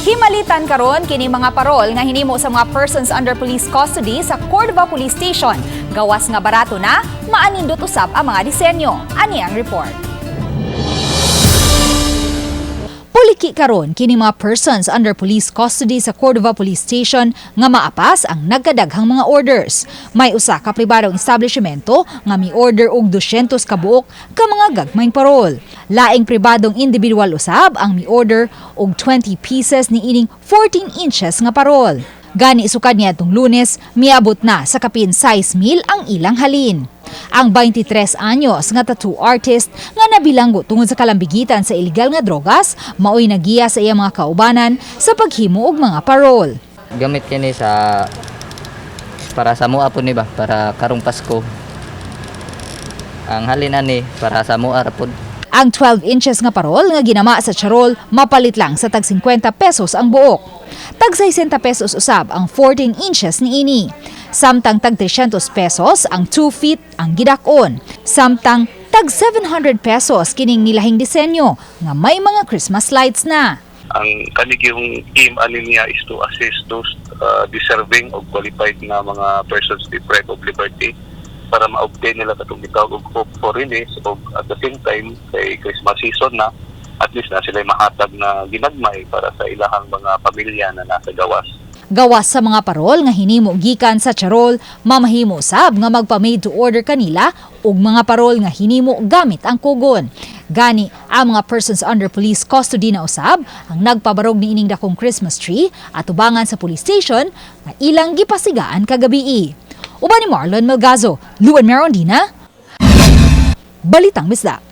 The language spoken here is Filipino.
Himalitan karon kini mga parol nga hinimo sa mga persons under police custody sa Cordova Police Station. Gawas nga barato na, maanindot usab ang mga disenyo. Ani ang report. Puliki karon kini mga persons under police custody sa Cordova Police Station nga maapas ang nagkadaghang mga orders. May usa ka pribadong establishmento nga mi-order og 200 ka buok ka mga gagmayng parol. Laing pribadong individual usab ang mi-order og 20 pieces ni ining 14 inches nga parol. Gani sukad niadtong Lunes, miabot na sa kapin 6,000 ang ilang halin. Ang 23 anyos nga tattoo artist nga nabilanggo tungod sa kalambigitan sa illegal nga drogas, maoy nagiya sa iyang mga kaubanan sa paghimo og mga parol. Gamit kini sa para sa mua po ni ba, para karong Pasko. Ang halin ani para sa mua ra pod. Ang 12 inches nga parol nga ginama sa charol, mapalit lang sa tag 50 pesos ang buok. Tag 60 pesos usab ang 14 inches ni ini. Samtang tag 300 pesos ang 2 feet ang gidakon. Samtang tag 700 pesos kining nilahing disenyo nga may mga Christmas lights na. Ang kanig yung team ani niya is to assist those deserving of qualified na mga persons deprived of liberty para ma-obtain nila katong gitawag og hope for release o at the same time kay Christmas season na at least na sila mahatag na ginagmay para sa ilahang mga pamilya na nasa gawas. Gawas sa mga parol nga hinimo gikan sa charol, mamahimo sab nga magpa-made to order kanila ug mga parol nga hinimo gamit ang kugon. Gani, ang mga persons under police custody na usab ang nagpabarog ni ining dakong Christmas tree at tubangan sa police station nga ilang gipasigaan kagabi. Uban ni Marlon Melgazo, Luan Merondina, Balitang Bisdak.